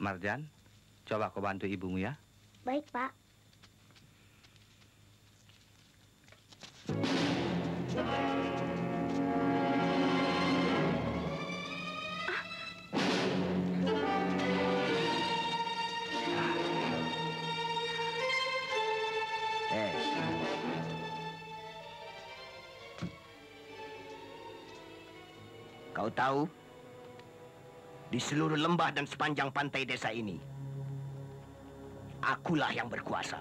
Marjan, coba kau bantu ibumu ya. Baik, Pak. Kau tahu, di seluruh lembah dan sepanjang pantai desa ini, akulah yang berkuasa.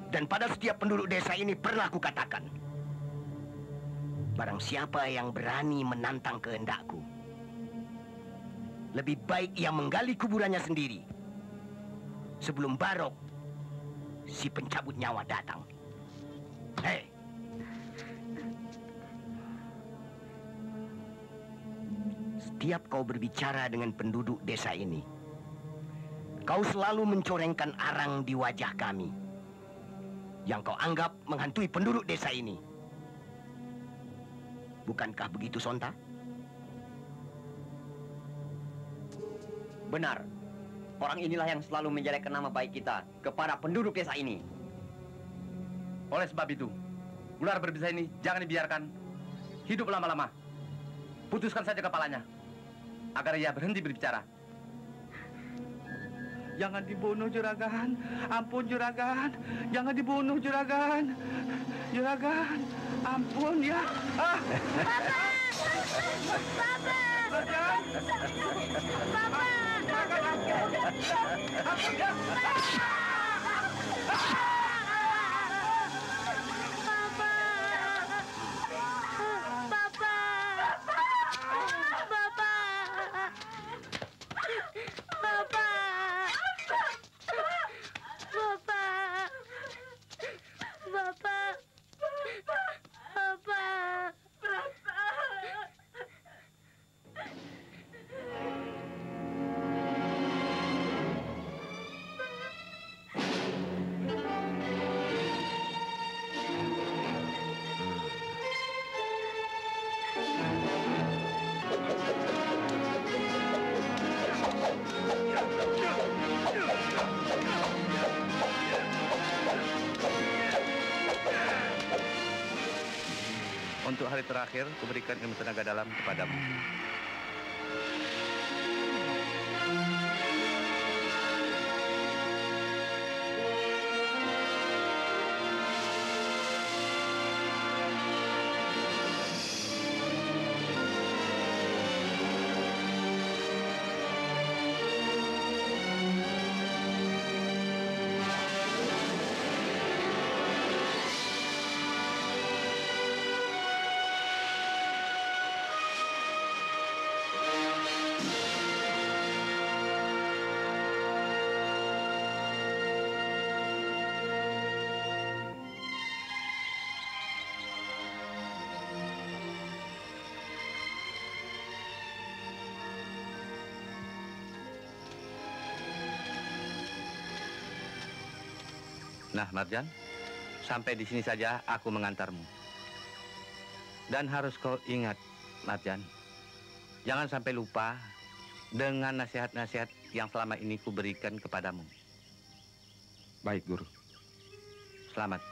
Dan pada setiap penduduk desa ini pernah kukatakan, barang siapa yang berani menantang kehendakku, lebih baik ia menggali kuburannya sendiri sebelum Barok, si pencabut nyawa, datang. Hei! Setiap kau berbicara dengan penduduk desa ini, kau selalu mencorengkan arang di wajah kami yang kau anggap menghantui penduduk desa ini. Bukankah begitu, Sonta? Benar. Orang inilah yang selalu menjelekkan nama baik kita kepada penduduk desa ini. Oleh sebab itu, ular berbisa ini jangan dibiarkan hidup lama-lama. Putuskan saja kepalanya, agar ia berhenti berbicara. Jangan dibunuh, Juragan. Ampun, Juragan. Jangan dibunuh, Juragan. Juragan, ampun ya. Ah. Papa! Marjan! Papa! Juragan, ampun. Ampun ya. Untuk hari terakhir, kuberikan ilmu tenaga dalam kepadamu. Nah, Marjan, sampai di sini saja aku mengantarmu. Dan harus kau ingat, Marjan, jangan sampai lupa dengan nasihat-nasihat yang selama ini kuberikan kepadamu. Baik, Guru. Selamat.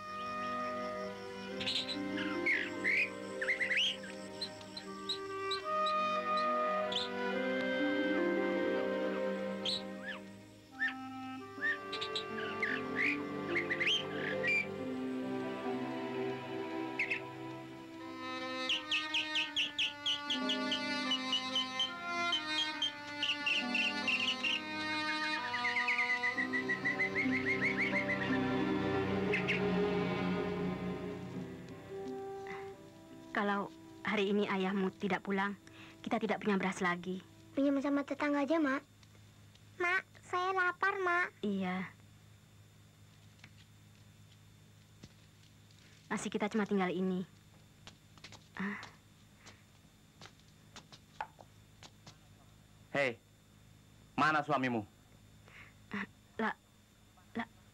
Kalau hari ini ayahmu tidak pulang, kita tidak punya beras lagi. Pinjam sama tetangga aja, Mak. Mak, saya lapar, Mak. Iya. Nasi kita cuma tinggal ini. Hei, mana suamimu?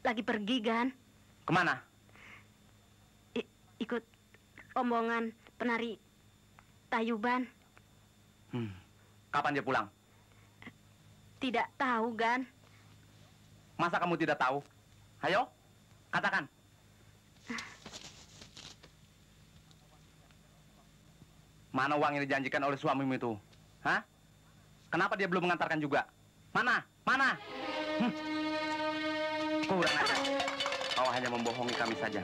Lagi pergi, Gan. Kemana? Ikut rombongan penari Tayuban. kapan dia pulang? Tidak tahu, Gan. Masa kamu tidak tahu? Ayo, katakan. Mana uang yang dijanjikan oleh suamimu itu? Hah? Kenapa dia belum mengantarkan juga? Mana? Mana? Kurang ajar. Kau hanya membohongi kami saja.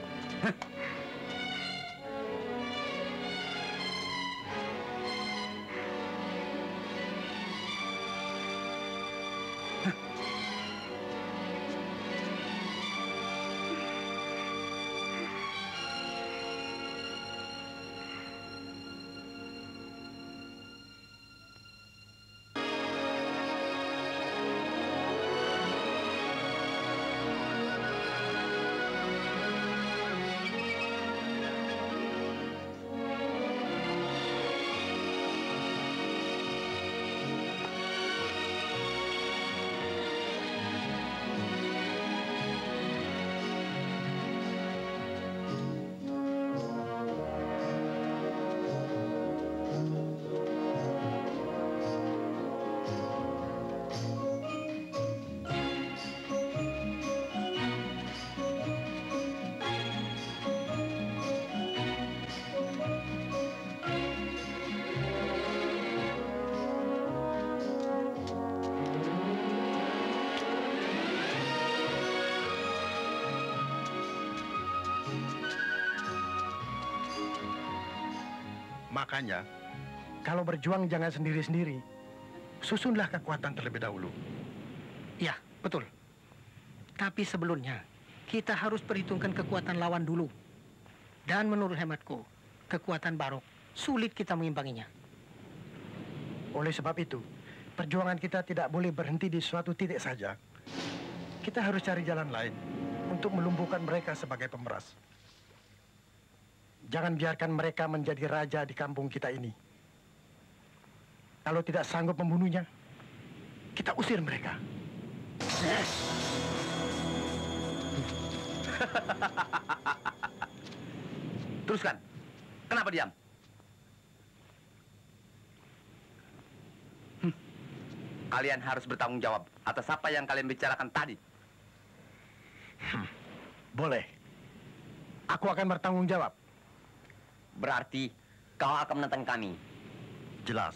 Makanya, kalau berjuang jangan sendiri-sendiri. Susunlah kekuatan terlebih dahulu. Ya, betul. Tapi sebelumnya, kita harus perhitungkan kekuatan lawan dulu. Dan menurut hematku, kekuatan Barok sulit kita mengimbanginya. Oleh sebab itu, perjuangan kita tidak boleh berhenti di suatu titik saja. Kita harus cari jalan lain untuk melumpuhkan mereka sebagai pemeras. Jangan biarkan mereka menjadi raja di kampung kita ini. Kalau tidak sanggup membunuhnya, kita usir mereka. Teruskan. Kenapa diam? Kalian harus bertanggung jawab atas apa yang kalian bicarakan tadi. Boleh. Aku akan bertanggung jawab. Berarti kau akan menentang kami. Jelas.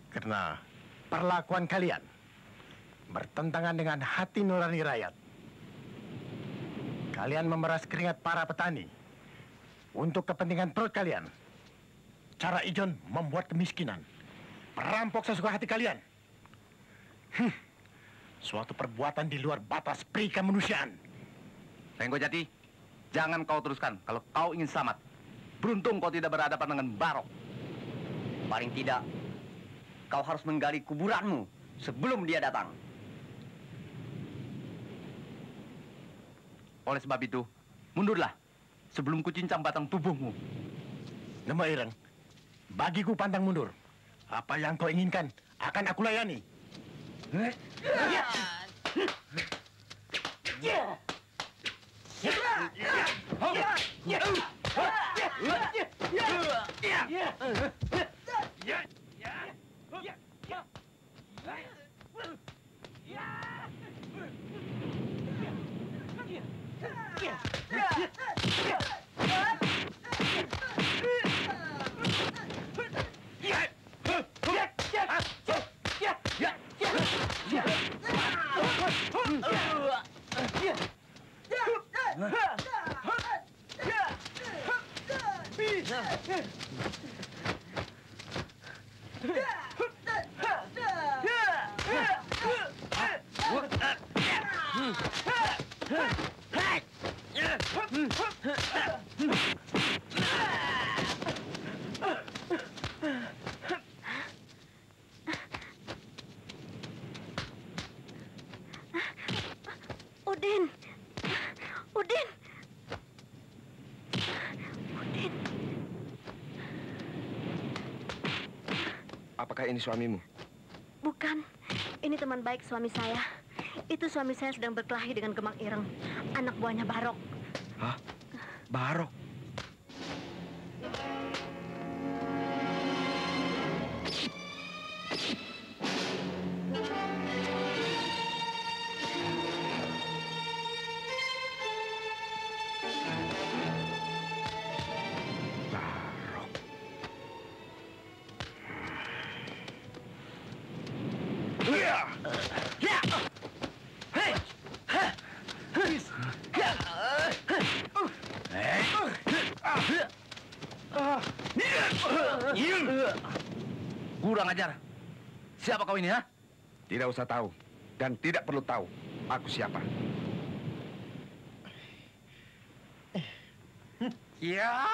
Karena perlakuan kalian bertentangan dengan hati nurani rakyat. Kalian memeras keringat para petani untuk kepentingan perut kalian. Cara Ijon membuat kemiskinan. Perampok sesuka hati kalian. Suatu perbuatan di luar batas peri kemanusiaan. Renggo Jati, jangan kau teruskan kalau kau ingin selamat. Beruntung kau tidak berhadapan dengan Barok. Paling tidak, kau harus menggali kuburanmu sebelum dia datang. Oleh sebab itu, mundurlah sebelum kucincang batang tubuhmu. Nama Ireng, bagiku pantang mundur. Apa yang kau inginkan akan aku layani. Udin. Udin. Udin. Apakah ini suamimu? Bukan. Ini teman baik suami saya. Itu suami saya sedang berkelahi dengan Gemang Ireng, anak buahnya Barok. Hah? Barok? Kurang ajar. Siapa kau ini, ha? Tidak usah tahu. Dan tidak perlu tahu aku siapa. Ya.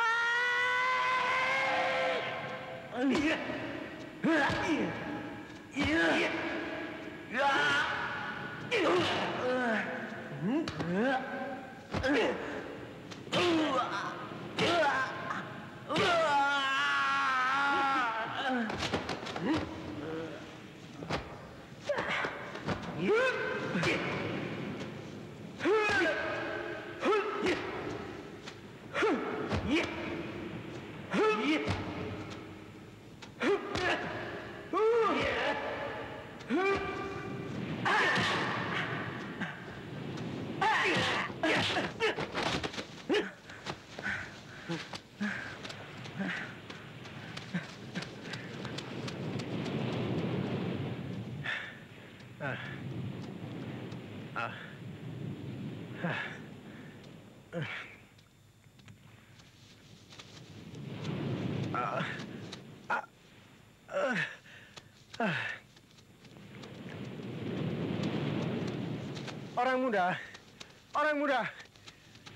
Orang muda,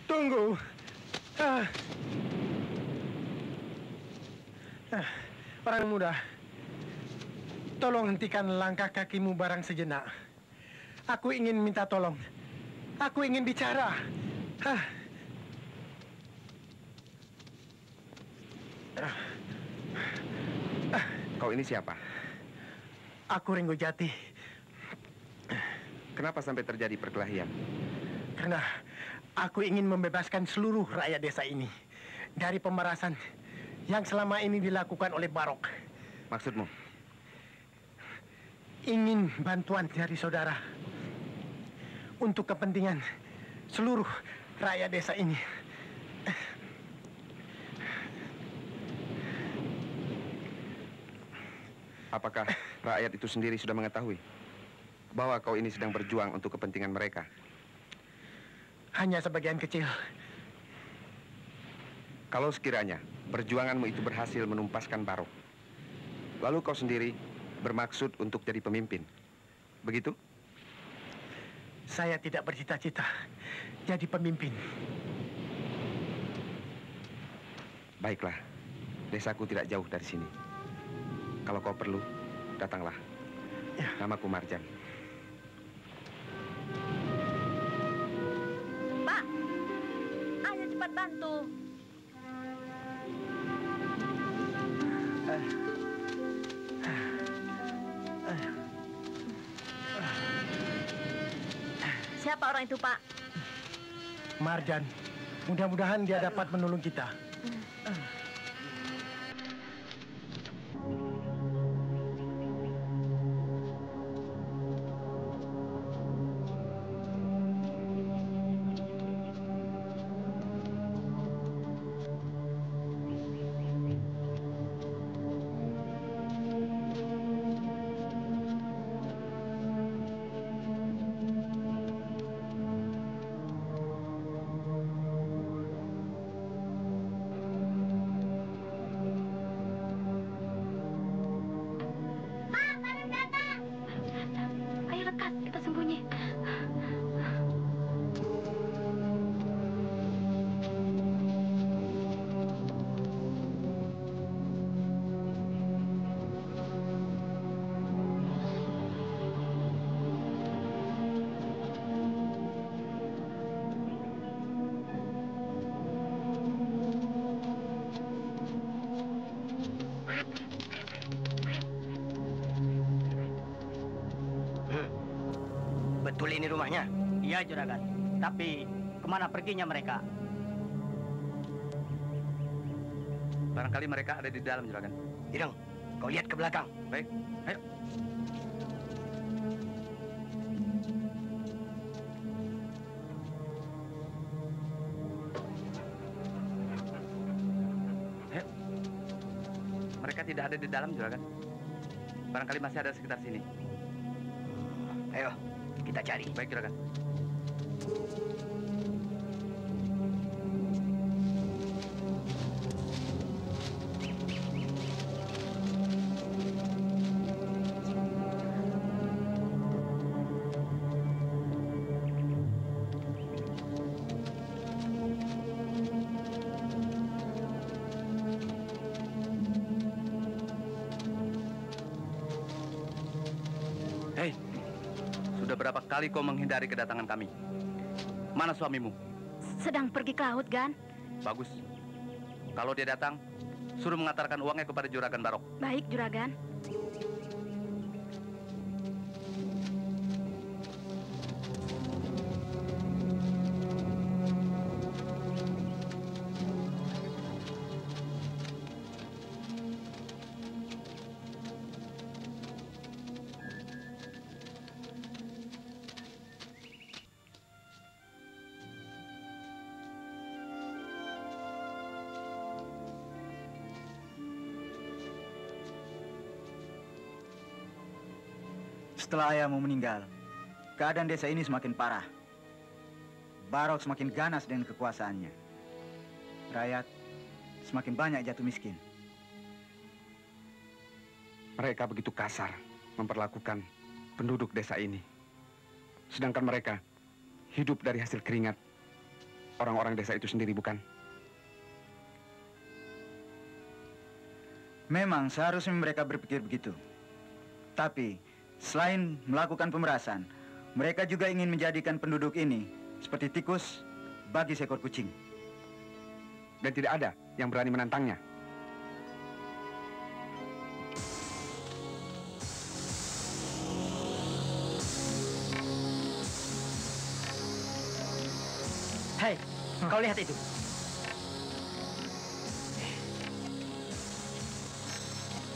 tunggu. Orang muda, tolong hentikan langkah kakimu barang sejenak. Aku ingin minta tolong. Aku ingin bicara. Kau ini siapa? Aku Ringo Jati. Kenapa sampai terjadi perkelahian? Karena aku ingin membebaskan seluruh rakyat desa ini dari pemerasan yang selama ini dilakukan oleh Barok. Maksudmu? Ingin bantuan dari saudara untuk kepentingan seluruh rakyat desa ini. Apakah rakyat itu sendiri sudah mengetahui bahwa kau ini sedang berjuang untuk kepentingan mereka? Hanya sebagian kecil. Kalau sekiranya perjuanganmu itu berhasil menumpaskan Barok, lalu kau sendiri bermaksud untuk jadi pemimpin, begitu? Saya tidak bercita-cita jadi pemimpin. Baiklah, desaku tidak jauh dari sini. Kalau kau perlu, datanglah. Ya. Namaku Marjan. Pak, ayo cepat bantu. Siapa orang itu, Pak? Marjan. Mudah-mudahan dia dapat menolong kita. Betul ini rumahnya? Iya, Juragan. Tapi kemana perginya mereka? Barangkali mereka ada di dalam, Juragan. Ireng, kau lihat ke belakang. Baik, ayo. Ayo. Mereka tidak ada di dalam, Juragan. Barangkali masih ada sekitar sini. Ayo, kita cari. Baik, Juragan. Hei, sudah berapa kali kau menghindari kedatangan kami? Mana suamimu? Sedang pergi ke laut, Gan. Bagus. Kalau dia datang, suruh mengantarkan uangnya kepada Juragan Barok. Baik, Juragan. Setelah ayahmu meninggal, keadaan desa ini semakin parah. Barok semakin ganas dengan kekuasaannya. Rakyat semakin banyak jatuh miskin. Mereka begitu kasar memperlakukan penduduk desa ini. Sedangkan mereka hidup dari hasil keringat orang-orang desa itu sendiri, bukan? Memang seharusnya mereka berpikir begitu. Tapi selain melakukan pemerasan, mereka juga ingin menjadikan penduduk ini seperti tikus bagi seekor kucing. Dan tidak ada yang berani menantangnya. Hei, kau lihat itu.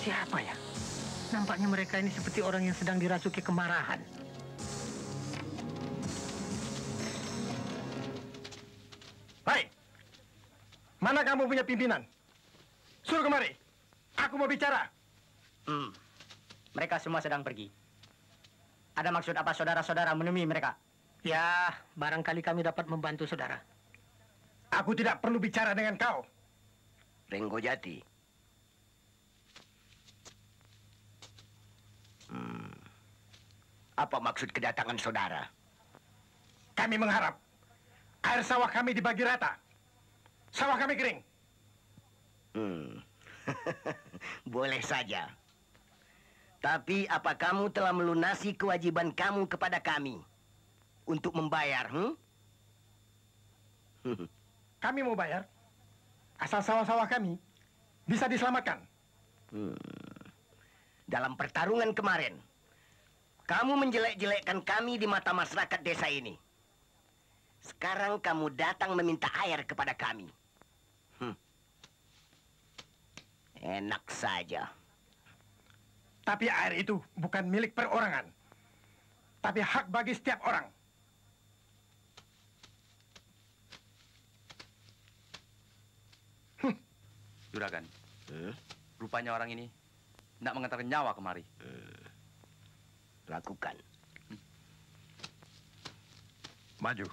Siapa ya? Nampaknya mereka ini seperti orang yang sedang dirasuki kemarahan. Hai, mana kamu punya pimpinan? Suruh kemari. Aku mau bicara. Mereka semua sedang pergi. Ada maksud apa saudara-saudara menemui mereka? Ya, barangkali kami dapat membantu saudara. Aku tidak perlu bicara dengan kau. Renggojati. Apa maksud kedatangan saudara? Kami mengharap air sawah kami dibagi rata. Sawah kami kering. Boleh saja. Tapi apa kamu telah melunasi kewajiban kamu kepada kami untuk membayar? Kami mau bayar. Asal sawah-sawah kami bisa diselamatkan. Dalam pertarungan kemarin, kamu menjelek-jelekkan kami di mata masyarakat desa ini. Sekarang kamu datang meminta air kepada kami. Enak saja. Tapi air itu bukan milik perorangan. Tapi hak bagi setiap orang. Juragan, rupanya orang ini tidak mengantarkan nyawa kemari. Lakukan. Maju.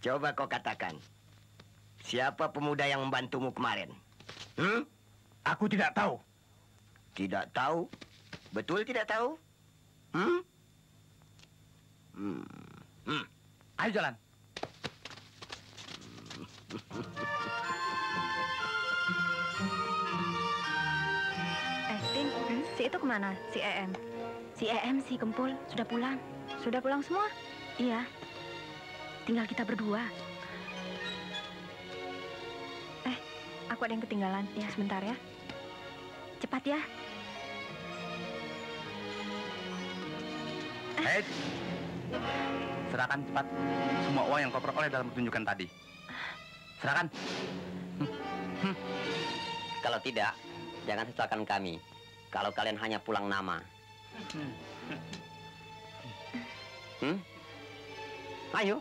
Coba kau katakan, siapa pemuda yang membantumu kemarin? Aku tidak tahu. Tidak tahu? Betul tidak tahu? Ayo jalan. Tin, si itu kemana? Si EM? Si EM, si Kempul, sudah pulang. Sudah pulang semua? Iya. Tinggal kita berdua. Aku ada yang ketinggalan. Ya, sebentar ya. Cepat ya. Hei, serahkan cepat semua uang yang kau peroleh dalam pertunjukan tadi. Serahkan. Kalau tidak, jangan sesalkan kami. Kalau kalian hanya pulang nama. Ayo.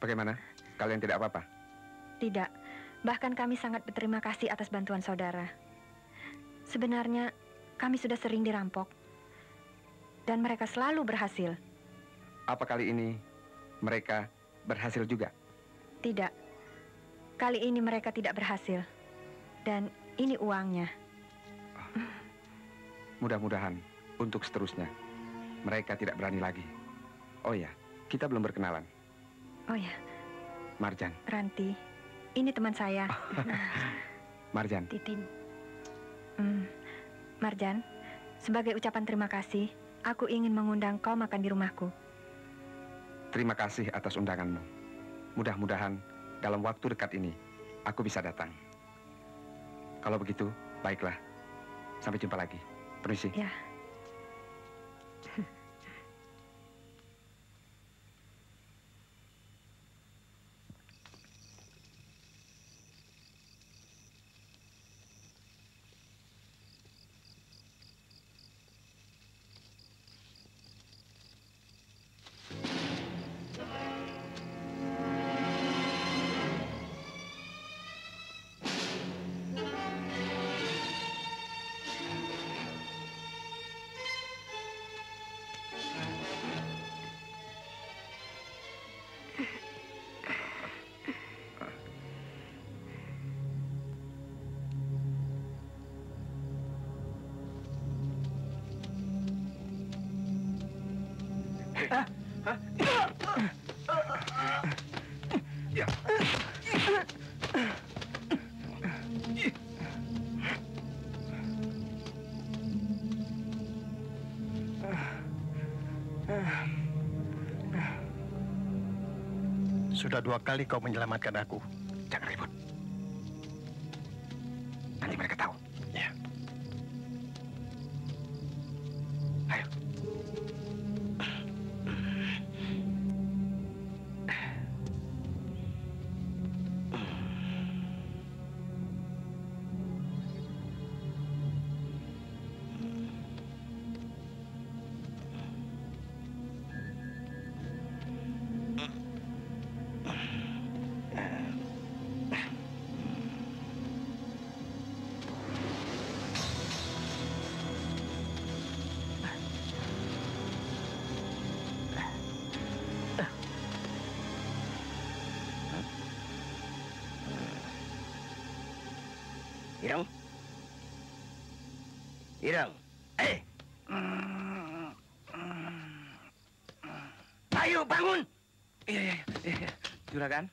Bagaimana? Kalian tidak apa-apa? Tidak. Bahkan kami sangat berterima kasih atas bantuan saudara. Sebenarnya, kami sudah sering dirampok. Dan mereka selalu berhasil. Apa kali ini mereka berhasil juga? Tidak. Kali ini mereka tidak berhasil. Dan ini uangnya. Mudah-mudahan untuk seterusnya mereka tidak berani lagi. Oh ya, kita belum berkenalan. Oh ya. Marjan. Ranti. Ini teman saya. Marjan. Titin. Marjan, sebagai ucapan terima kasih, aku ingin mengundang kau makan di rumahku. Terima kasih atas undanganmu. Mudah-mudahan dalam waktu dekat ini aku bisa datang. Kalau begitu, baiklah. Sampai jumpa lagi. Permisi. Ya. Sudah 2 kali kau menyelamatkan aku. Jangan ribut. Nanti mereka tahu. Ya. Ayo. Ireng, ayo bangun. Iya. Juragan,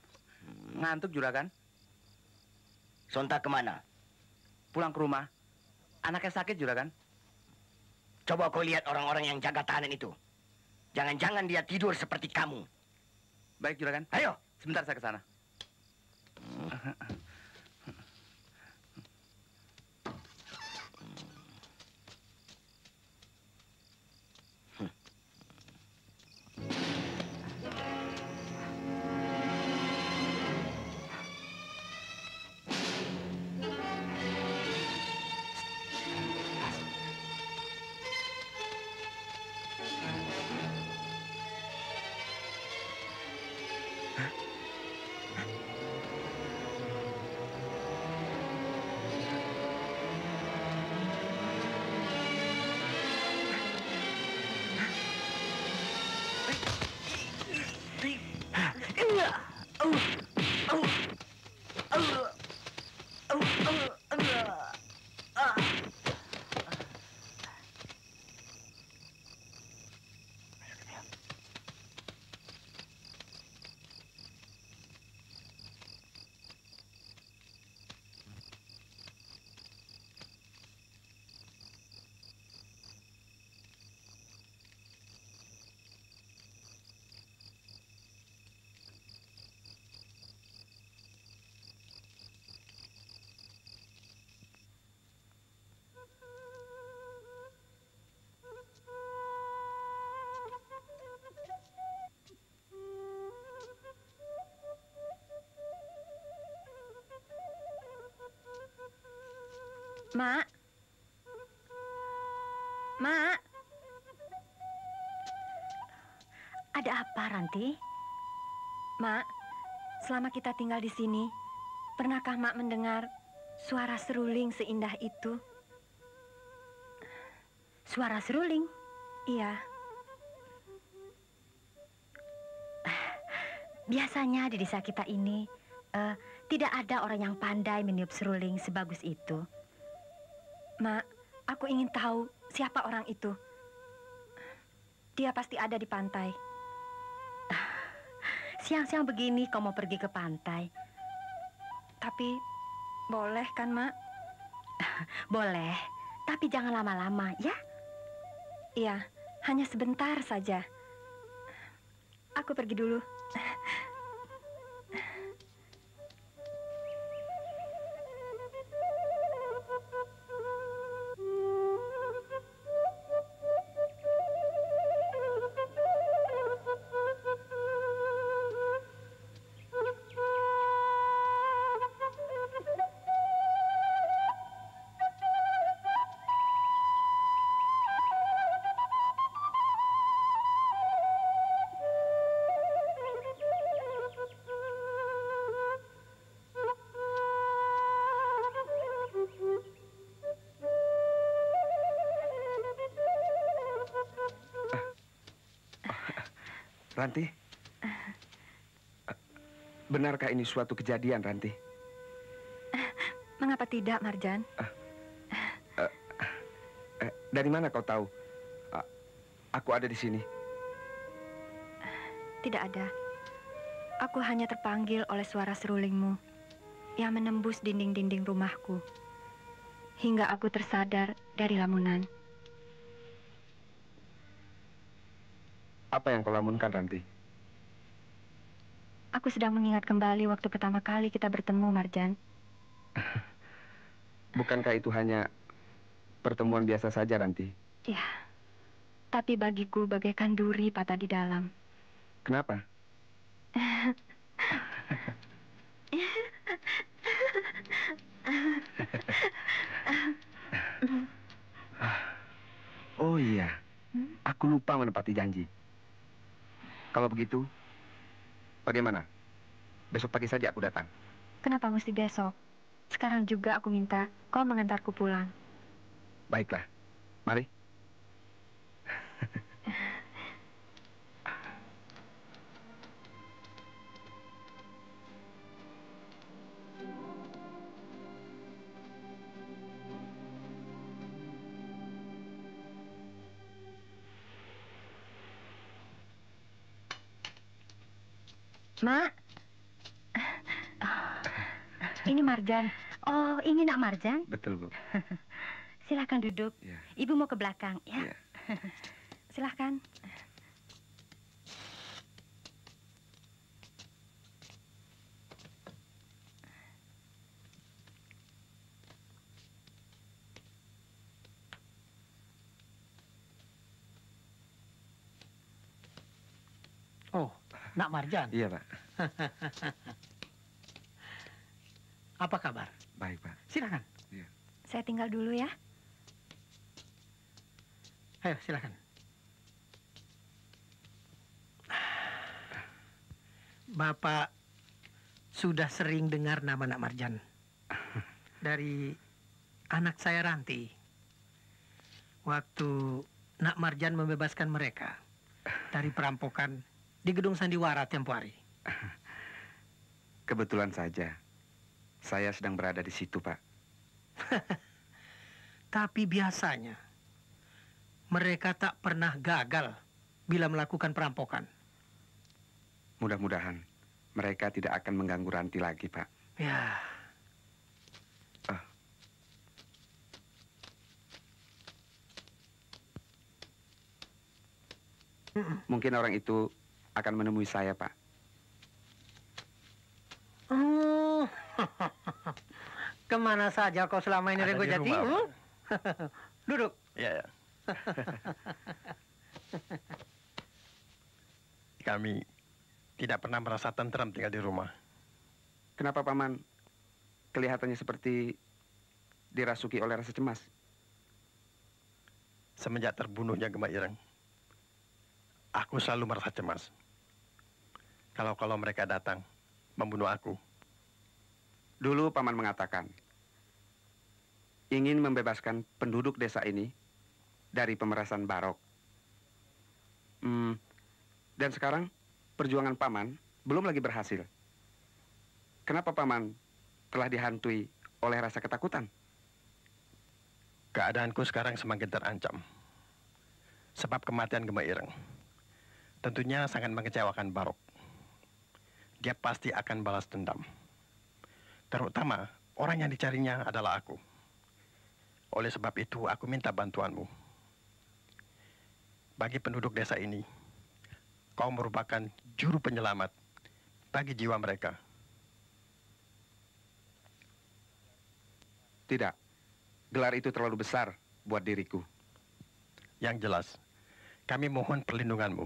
ngantuk Juragan. Sontak kemana? Pulang ke rumah. Anaknya sakit Juragan. Coba kau lihat orang-orang yang jaga tahanan itu. Jangan-jangan dia tidur seperti kamu. Baik Juragan. Ayo. Sebentar saya ke sana. Mak. Mak. Ada apa, Ranti? Mak, selama kita tinggal di sini, pernahkah Mak mendengar suara seruling seindah itu? Suara seruling? Iya. Biasanya di desa kita ini tidak ada orang yang pandai meniup seruling sebagus itu. Mak, aku ingin tahu siapa orang itu. Dia pasti ada di pantai. Siang-siang begini kau mau pergi ke pantai? Tapi boleh kan, Mak? Boleh, tapi jangan lama-lama, ya? Iya, hanya sebentar saja. Aku pergi dulu. Ranti? Benarkah ini suatu kejadian, Ranti? Mengapa tidak, Marjan? Dari mana kau tahu aku ada di sini? Tidak ada. Aku hanya terpanggil oleh suara serulingmu yang menembus dinding-dinding rumahku hingga aku tersadar dari lamunan. Apa yang kau lamunkan, Ranti? Aku sedang mengingat kembali waktu pertama kali kita bertemu, Marjan. Bukankah itu hanya pertemuan biasa saja, Ranti? Ya, tapi bagiku bagaikan duri patah di dalam. Kenapa? Oh iya, aku lupa menepati janji. Kalau begitu, bagaimana? Besok pagi saja aku datang. Kenapa mesti besok? Sekarang juga aku minta kau mengantarku pulang. Baiklah, mari. Mak. Ini Marjan. Oh, ini Nak Marjan? Betul, Bu. Silakan duduk. Ya. Ibu mau ke belakang, ya. Ya. Silakan. Oh, Nak Marjan. Iya, Pak. Apa kabar? Baik, Pak. Silakan. Iya. Saya tinggal dulu ya. Ayo, silakan. Bapak sudah sering dengar nama Nak Marjan dari anak saya Ranti. Waktu Nak Marjan membebaskan mereka dari perampokan di gedung Sandiwara tempo hari. Kebetulan saja. Saya sedang berada di situ, Pak. Tapi biasanya mereka tak pernah gagal bila melakukan perampokan. Mudah-mudahan mereka tidak akan mengganggu Ranti lagi, Pak. Ya. Mungkin orang itu akan menemui saya, Pak. Oh, kemana saja kau selama ini, Renggo Jati? Duduk. Iya, ya. Kami tidak pernah merasa tentram tinggal di rumah. Kenapa, Paman? Kelihatannya seperti dirasuki oleh rasa cemas. Semenjak terbunuhnya Gemah Ireng, aku selalu merasa cemas. Kalau mereka datang membunuh aku. Dulu Paman mengatakan ingin membebaskan penduduk desa ini dari pemerasan Barok. Dan sekarang perjuangan Paman belum lagi berhasil. Kenapa Paman telah dihantui oleh rasa ketakutan? Keadaanku sekarang semakin terancam. Sebab kematian Gemah Ireng tentunya sangat mengecewakan Barok. Dia pasti akan balas dendam. Terutama orang yang dicarinya adalah aku. Oleh sebab itu aku minta bantuanmu. Bagi penduduk desa ini, kau merupakan juru penyelamat bagi jiwa mereka. Tidak. Gelar itu terlalu besar buat diriku. Yang jelas, kami mohon perlindunganmu.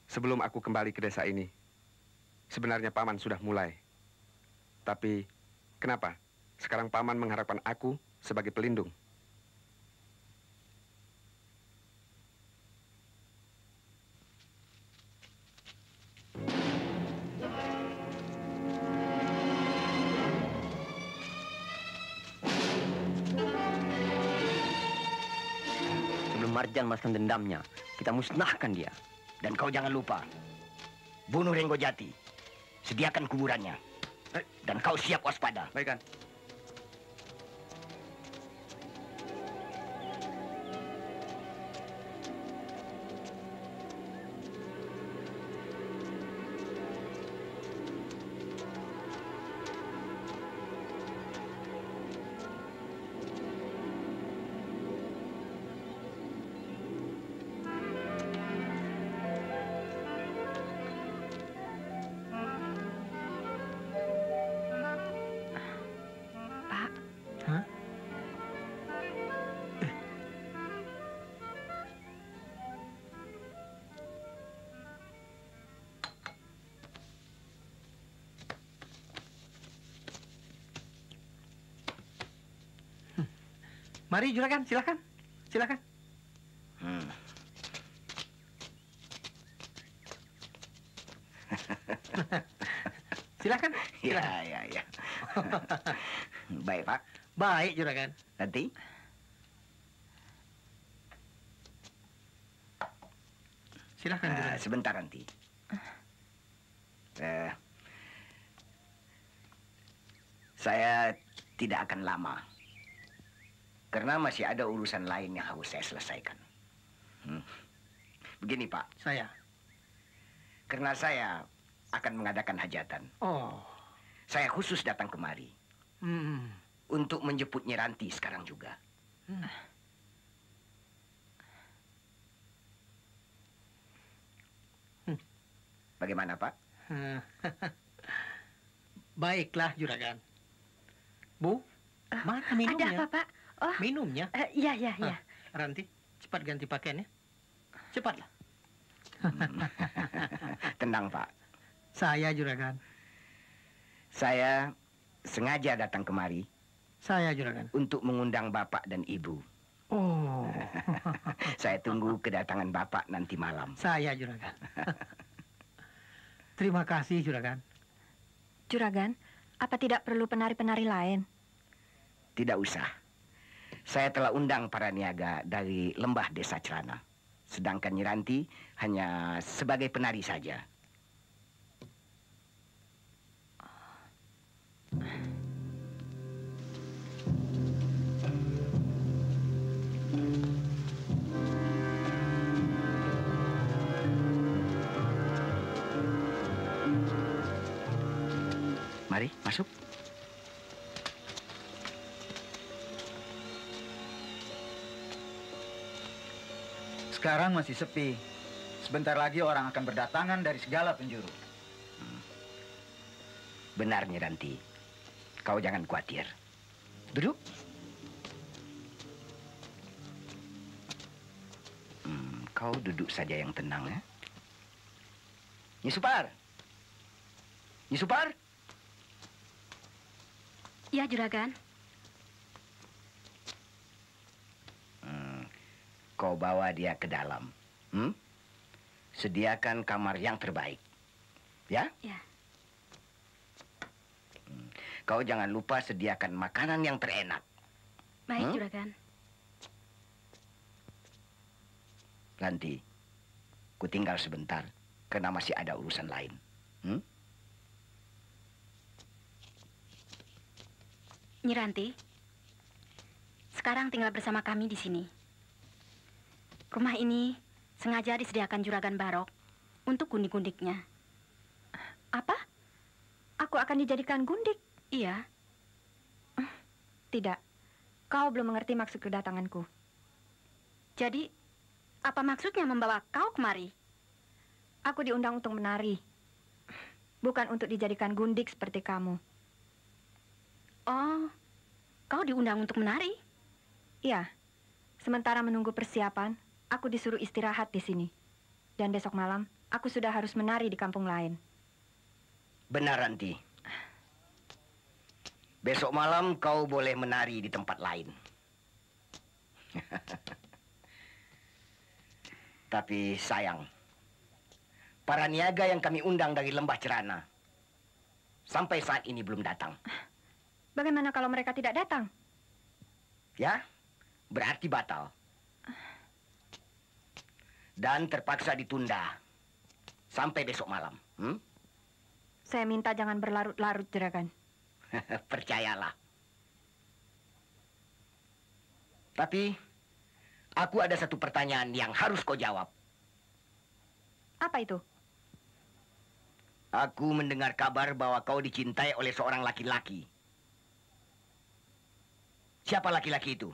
Sebelum aku kembali ke desa ini, sebenarnya Paman sudah mulai. Tapi, kenapa sekarang Paman mengharapkan aku sebagai pelindung? Sebelum Marjan memasang dendamnya, kita musnahkan dia. Dan kau jangan lupa, bunuh Renggo Jati, sediakan kuburannya, dan kau siap waspada. Baik, Kan. Mari juragan, silakan. Silakan. Silakan. Ya. Baik, Pak. Baik, juragan. Nanti. Silakan, juragan. Sebentar, nanti. Saya tidak akan lama. Karena masih ada urusan lain yang harus saya selesaikan. Begini, Pak. Saya. Karena saya akan mengadakan hajatan. Oh. Saya khusus datang kemari. Untuk menjemput Nyi Ranti sekarang juga. Bagaimana, Pak? Baiklah, Juragan. Bu, mana minumnya? Ada apa, Pak? Oh. Minumnya? Iya, iya, iya. Ranti, cepat ganti pakaiannya. Cepatlah. Tenang, Pak. Saya, Juragan. Saya sengaja datang kemari. Saya, Juragan. Untuk mengundang Bapak dan Ibu. Oh. Saya tunggu kedatangan Bapak nanti malam. Saya, Juragan. Terima kasih, Juragan. Juragan, apa tidak perlu penari-penari lain? Tidak usah. Saya telah undang para niaga dari lembah desa Celana. Sedangkan Nyi Ranti hanya sebagai penari saja. Mari, masuk. Sekarang masih sepi. Sebentar lagi orang akan berdatangan dari segala penjuru. Benar, Nyi Ranti. Kau jangan khawatir. Duduk. Kau duduk saja yang tenang, ya. Nyi Supar. Nyi Supar. Ya, Juragan. Kau bawa dia ke dalam. Sediakan kamar yang terbaik. Ya? Ya. Kau jangan lupa sediakan makanan yang terenak. Baik, Juragan. Ranti, ku tinggal sebentar karena masih ada urusan lain. Nyi Ranti, sekarang tinggal bersama kami di sini. Rumah ini sengaja disediakan Juragan Barok untuk gundik-gundiknya. Apa? Aku akan dijadikan gundik? Iya. Tidak. Kau belum mengerti maksud kedatanganku. Jadi, apa maksudnya membawa kau kemari? Aku diundang untuk menari. Bukan untuk dijadikan gundik seperti kamu. Oh, kau diundang untuk menari? Iya. Sementara menunggu persiapan, aku disuruh istirahat di sini. Dan besok malam, aku sudah harus menari di kampung lain. Benar, Ranti. Besok malam kau boleh menari di tempat lain. Tapi sayang, para niaga yang kami undang dari Lembah Cerana sampai saat ini belum datang. Bagaimana kalau mereka tidak datang? Ya, berarti batal. Dan terpaksa ditunda sampai besok malam. Saya minta jangan berlarut-larut, Juragan. Percayalah. Tapi, aku ada satu pertanyaan yang harus kau jawab. Apa itu? Aku mendengar kabar bahwa kau dicintai oleh seorang laki-laki. Siapa laki-laki itu?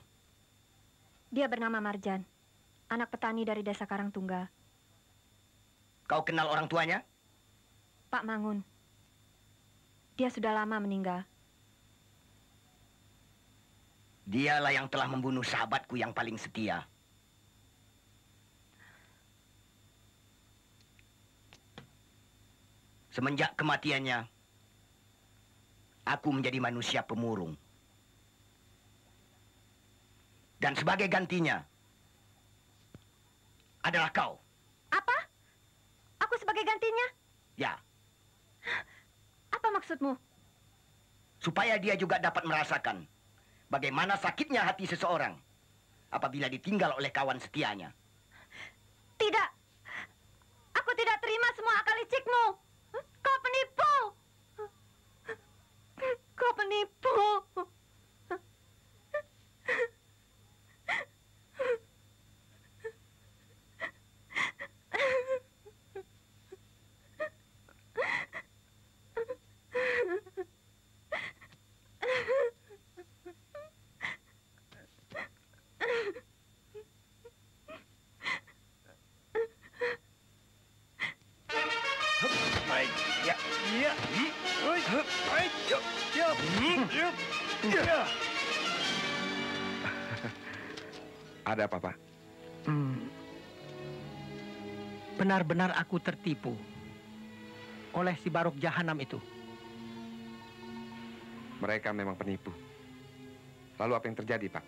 Dia bernama Marjan, anak petani dari desa Karangtunggal. Kau kenal orang tuanya? Pak Mangun. Dia sudah lama meninggal. Dialah yang telah membunuh sahabatku yang paling setia. Semenjak kematiannya, aku menjadi manusia pemurung. Dan sebagai gantinya, adalah kau. Apa? Aku sebagai gantinya? Ya. Apa maksudmu? Supaya dia juga dapat merasakan bagaimana sakitnya hati seseorang apabila ditinggal oleh kawan setianya. Tidak. Aku tidak terima semua akal licikmu. Kau penipu. Kau penipu. Ya. Ya. Ya. Ada apa, Pak? Benar-benar aku tertipu oleh si Barok Jahanam itu. Mereka memang penipu. Lalu apa yang terjadi, Pak?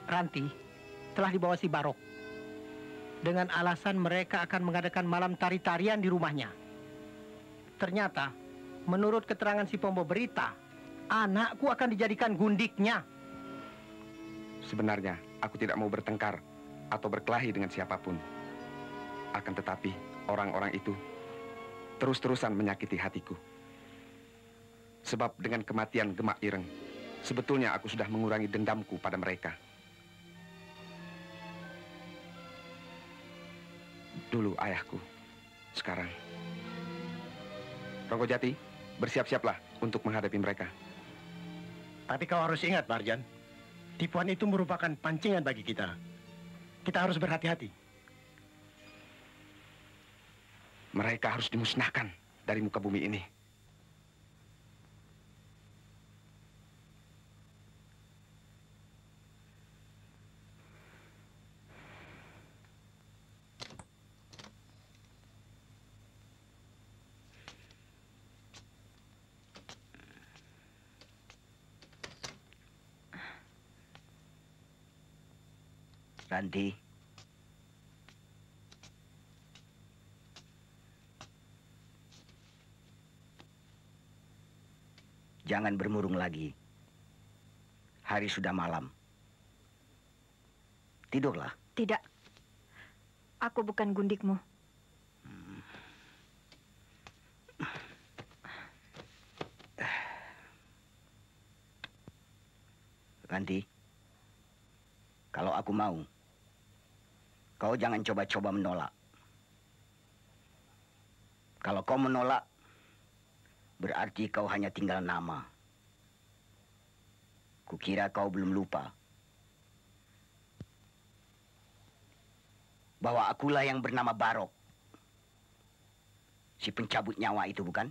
Ranti telah dibawa si Barok dengan alasan mereka akan mengadakan malam tari-tarian di rumahnya. Ternyata, menurut keterangan si pembawa berita, anakku akan dijadikan gundiknya. Sebenarnya, aku tidak mau bertengkar atau berkelahi dengan siapapun. Akan tetapi, orang-orang itu terus-terusan menyakiti hatiku. Sebab dengan kematian Gemak Ireng, sebetulnya aku sudah mengurangi dendamku pada mereka. Dulu ayahku, sekarang. Ronggojati, bersiap-siaplah untuk menghadapi mereka. Tapi kau harus ingat, Marjan. Tipuan itu merupakan pancingan bagi kita. Kita harus berhati-hati. Mereka harus dimusnahkan dari muka bumi ini. Ranti. Jangan bermurung lagi. Hari sudah malam. Tidurlah. Tidak. Aku bukan gundikmu. Ranti, kalau aku mau, kau jangan coba-coba menolak. Kalau kau menolak, berarti kau hanya tinggal nama. Kukira kau belum lupa bahwa akulah yang bernama Barok. Si pencabut nyawa itu, bukan?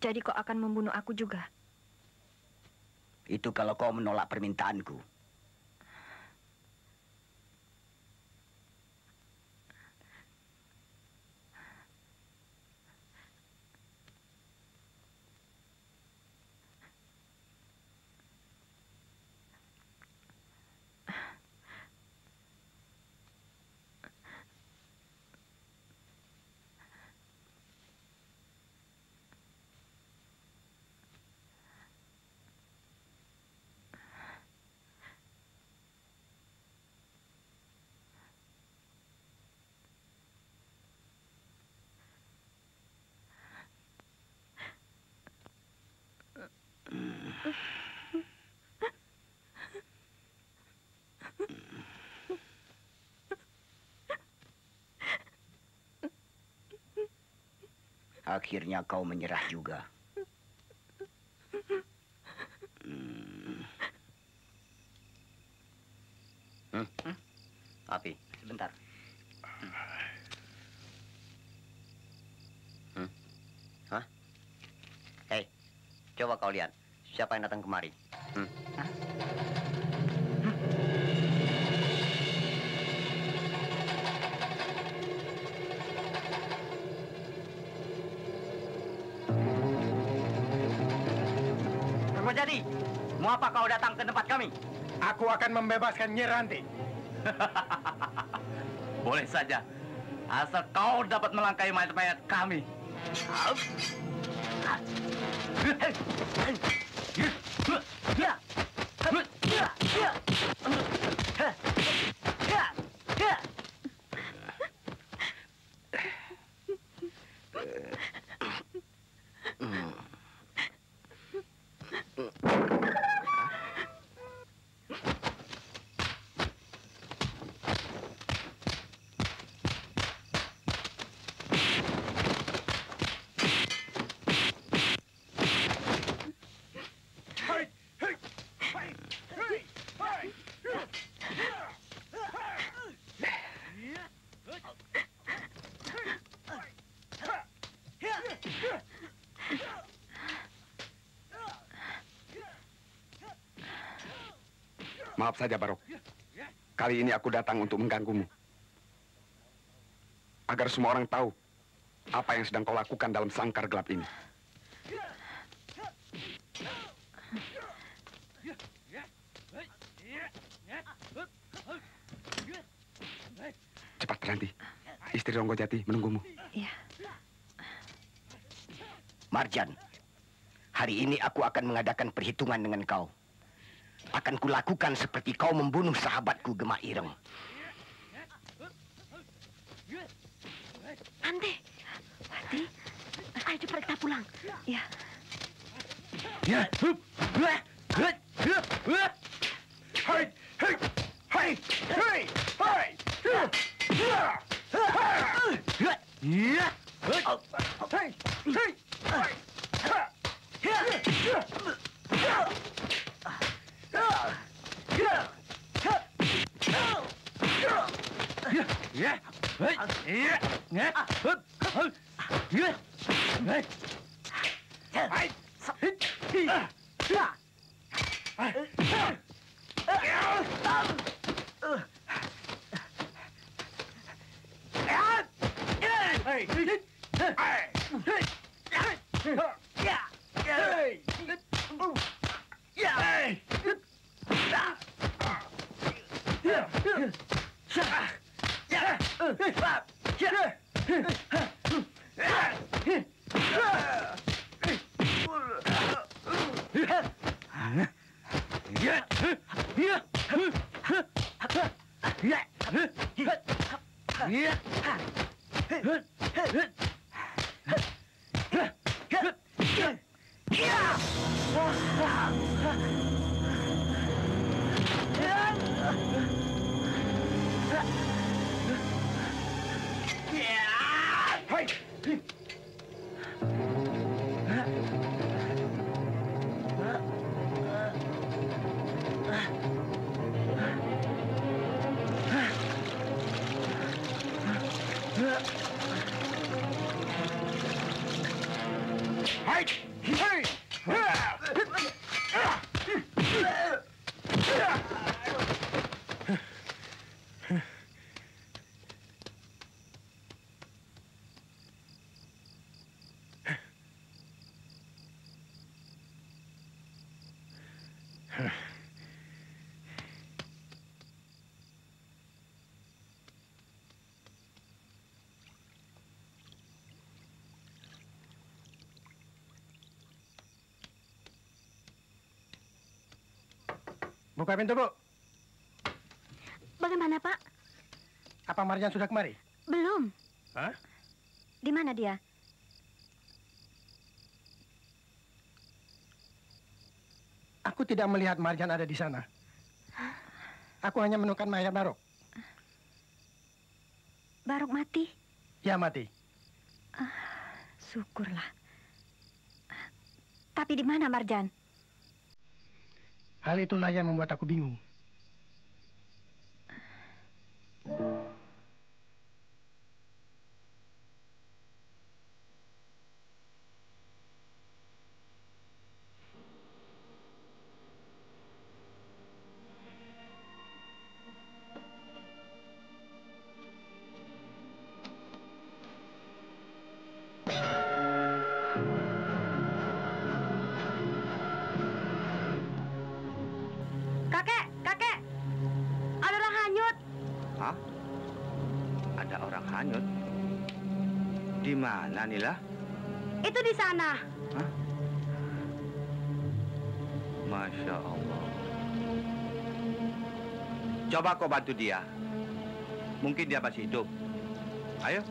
Jadi kau akan membunuh aku juga? Itu kalau kau menolak permintaanku. Akhirnya kau menyerah juga. Api, sebentar. Hah? Hei, coba kau lihat siapa yang datang kemari. Jadi, mau apa kau datang ke tempat kami? Aku akan membebaskan Nyi Ranti. Boleh saja, asal kau dapat melangkahi mayat-mayat kami. Maaf saja, Barok. Kali ini aku datang untuk mengganggumu. Agar semua orang tahu apa yang sedang kau lakukan dalam sangkar gelap ini. Cepat, Ranti. Istri Ronggojati menunggumu. Iya. Marjan, hari ini aku akan mengadakan perhitungan dengan kau. Akan kulakukan seperti kau membunuh sahabatku Gemah Ireng. Ante, Wati, ayo cepat kita pulang. Ya. Ya. Hai, hai, hai, hai, hai. Buka pintu, Bu. Bagaimana, Pak? Apa Marjan sudah kemari? Belum. Hah? Di mana dia? Aku tidak melihat Marjan ada di sana. Aku hanya menemukan mayat Barok. Barok mati? Ya, mati. Syukurlah. Tapi di mana Marjan? Hal itulah yang membuat aku bingung. Di mana, Nila? Itu di sana. Hah? Masya Allah. Coba kau bantu dia. Mungkin dia masih hidup. Ayo.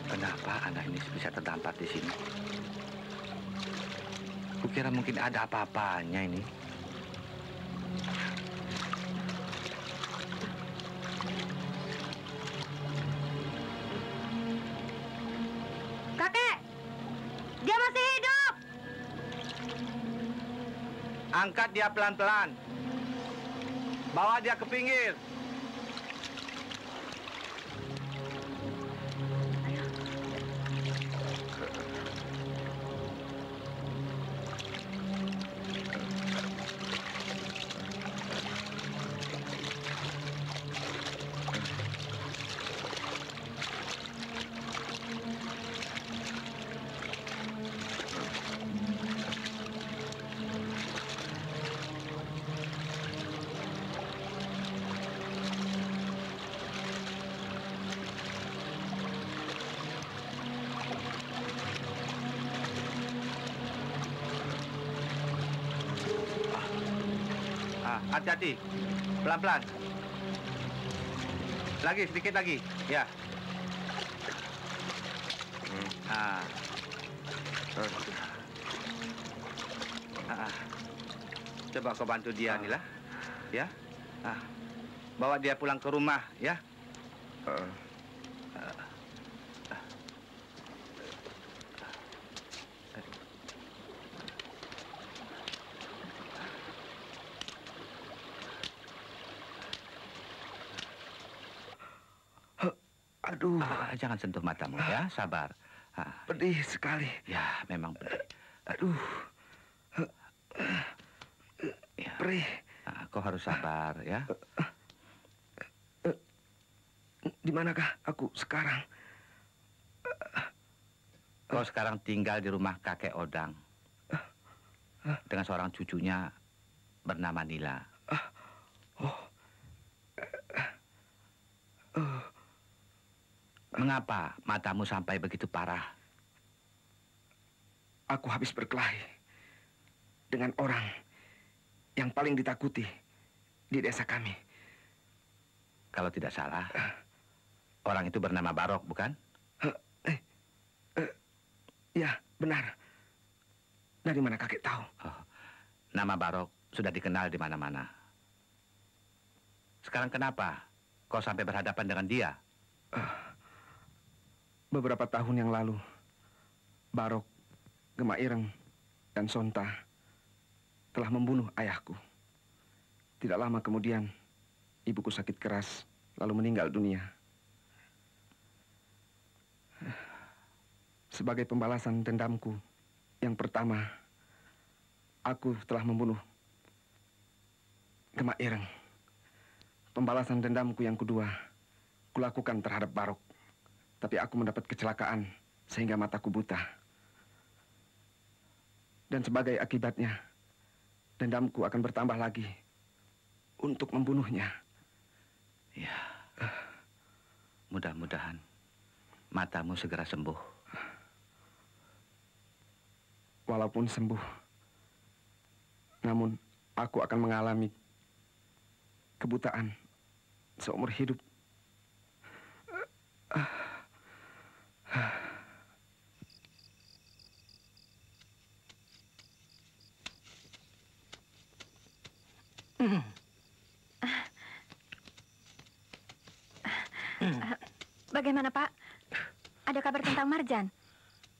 Kenapa anak ini bisa terdampar di sini? Kukira mungkin ada apa-apanya ini. Kakek, dia masih hidup. Angkat dia pelan-pelan. Bawa dia ke pinggir. Hati-hati. Pelan-pelan. Lagi, sedikit lagi. Ya. Ah. Coba kau bantu dia, Nila. Ya. Bawa dia pulang ke rumah, ya. Aduh. Jangan sentuh matamu, ya. Sabar. Pedih sekali. Ya, memang pedih. Aduh. Ya. Perih. Kau harus sabar, ya. Di manakah aku sekarang? Kau sekarang tinggal di rumah kakek Odang. Dengan seorang cucunya bernama Nila. Mengapa matamu sampai begitu parah? Aku habis berkelahi dengan orang yang paling ditakuti di desa kami. Kalau tidak salah, orang itu bernama Barok, bukan? Ya, benar. Dari mana kakek tahu? Nama Barok sudah dikenal di mana-mana. Sekarang kenapa kau sampai berhadapan dengan dia? Beberapa tahun yang lalu, Barok, Gemaireng, dan Sonta telah membunuh ayahku. Tidak lama kemudian, ibuku sakit keras, lalu meninggal dunia. Sebagai pembalasan dendamku yang pertama, aku telah membunuh Gemaireng. Pembalasan dendamku yang kedua, kulakukan terhadap Barok. Tapi aku mendapat kecelakaan sehingga mataku buta. Dan sebagai akibatnya, dendamku akan bertambah lagi untuk membunuhnya. Ya, mudah-mudahan matamu segera sembuh. Walaupun sembuh, namun aku akan mengalami kebutaan seumur hidup. Bagaimana, Pak? Ada kabar tentang Marjan?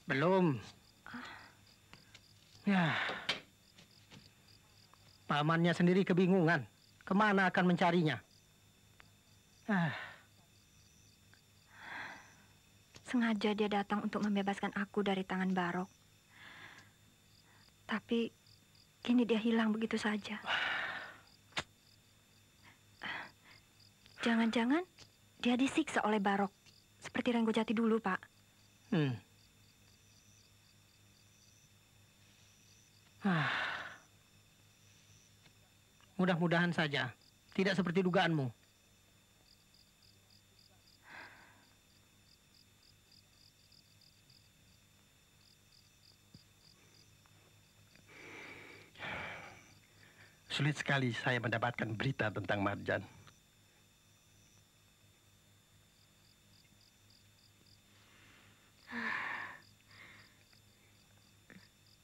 Belum. Ya. Pamannya sendiri kebingungan. Kemana akan mencarinya? Sengaja dia datang untuk membebaskan aku dari tangan Barok. Tapi kini dia hilang begitu saja. Jangan-jangan dia disiksa oleh Barok. Seperti Renggo Jati dulu, Pak. Mudah-mudahan saja. Tidak seperti dugaanmu. Sulit sekali saya mendapatkan berita tentang Marjan.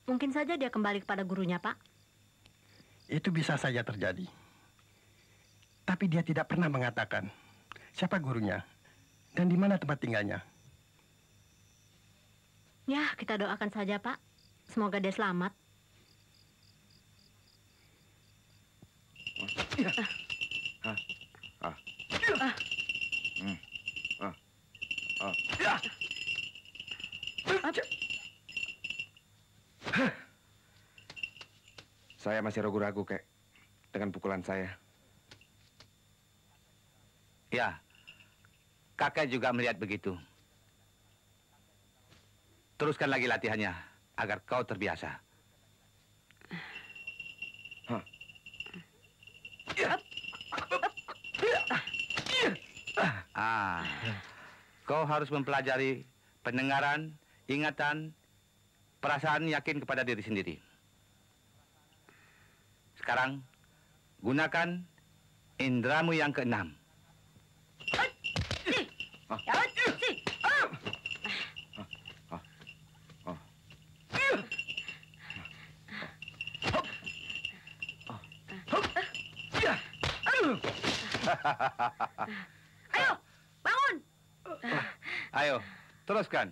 Mungkin saja dia kembali kepada gurunya, Pak. Itu bisa saja terjadi. Tapi dia tidak pernah mengatakan siapa gurunya dan di mana tempat tinggalnya. Ya, kita doakan saja, Pak. Semoga dia selamat. Saya masih ragu-ragu, Kek, dengan pukulan saya. Ya, kakek juga melihat begitu. Teruskan lagi latihannya, agar kau terbiasa. Kau harus mempelajari pendengaran, ingatan, perasaan yakin kepada diri sendiri. Sekarang, Gunakan indramu yang keenam. Ayo, bangun. Ayo, teruskan.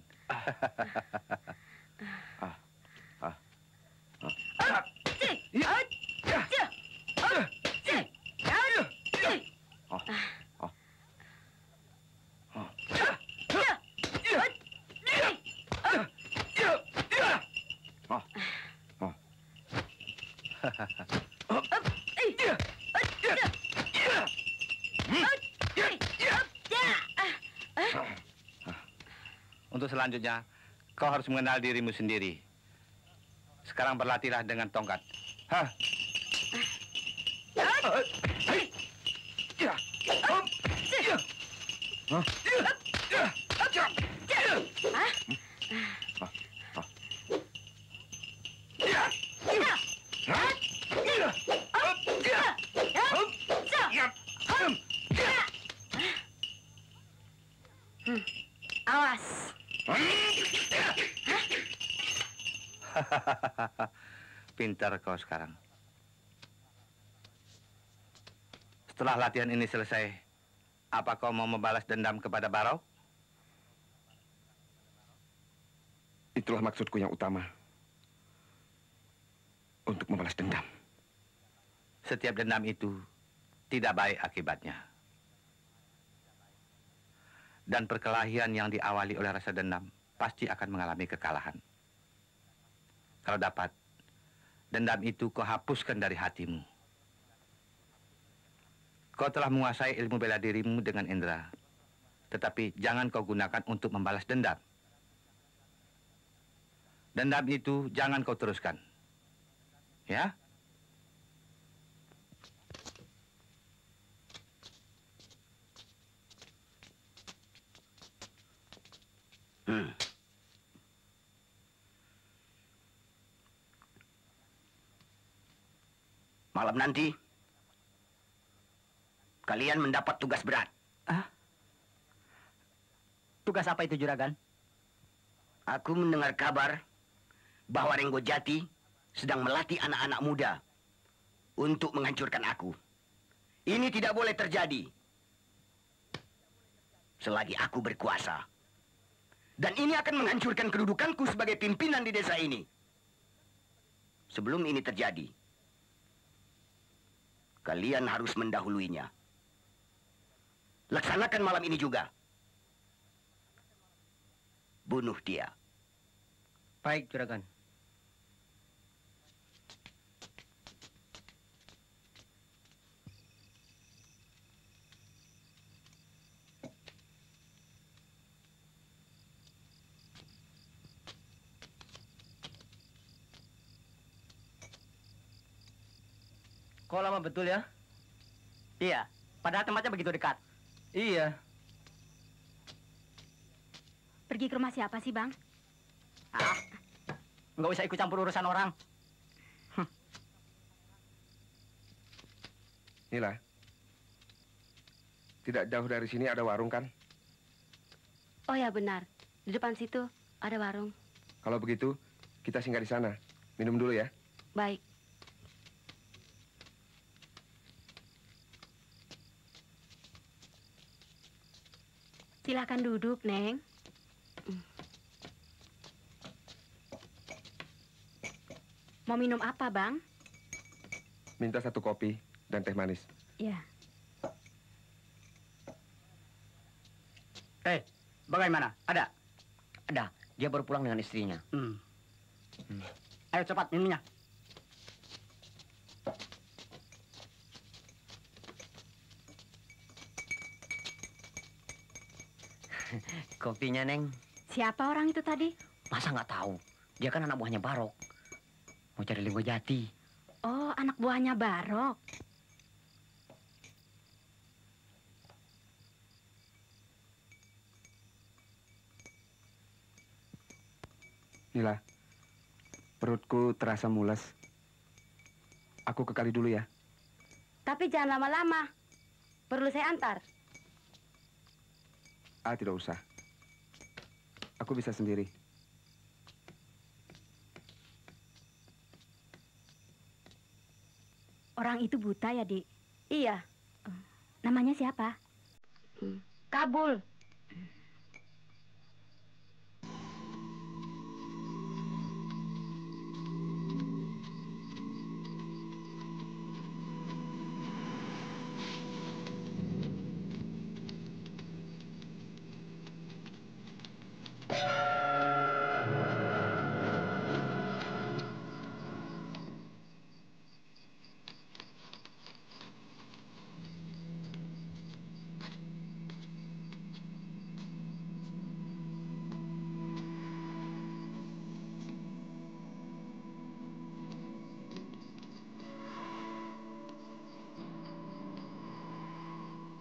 Untuk selanjutnya, kau harus mengenal dirimu sendiri. Sekarang berlatihlah dengan tongkat. Hah? Awas. Pintar kau sekarang. Setelah latihan ini selesai, apa kau mau membalas dendam kepada Barok? Itulah maksudku yang utama. Untuk membalas dendam. Setiap dendam itu tidak baik akibatnya. Dan perkelahian yang diawali oleh rasa dendam pasti akan mengalami kekalahan. Kalau dapat, dendam itu kau hapuskan dari hatimu. Kau telah menguasai ilmu bela dirimu dengan indera. Tetapi jangan kau gunakan untuk membalas dendam. Dendam itu jangan kau teruskan. Ya? Malam nanti, kalian mendapat tugas berat. Tugas apa itu, Juragan? Aku mendengar kabar bahwa Renggo Jati sedang melatih anak-anak muda untuk menghancurkan aku. Ini tidak boleh terjadi selagi aku berkuasa. Dan ini akan menghancurkan kedudukanku sebagai pimpinan di desa ini. Sebelum ini terjadi, kalian harus mendahuluinya. Laksanakan malam ini juga. Bunuh dia. Baik, Juragan. Kok lama betul ya? Iya, padahal tempatnya begitu dekat. Iya. Pergi ke rumah siapa sih, Bang? Nggak usah ikut campur urusan orang. Nila, tidak jauh dari sini ada warung kan? Oh ya benar, di depan situ ada warung. Kalau begitu, kita singgah di sana. Minum dulu ya. Baik. Silakan duduk, Neng. Mau minum apa, Bang? Minta 1 kopi dan teh manis. Ya. Bagaimana? Ada? Ada. Dia baru pulang dengan istrinya. Ayo cepat minumnya. Kopinya, Neng. Siapa orang itu tadi? Masa nggak tahu? Dia kan anak buahnya Barok. Mau cari Renggo Jati. Oh, anak buahnya Barok. Nila, perutku terasa mules. Aku ke kali dulu ya. Tapi jangan lama-lama. Perlu saya antar. Tidak usah. Aku bisa sendiri. Orang itu buta ya, Dik? Iya. Namanya siapa? Kabul.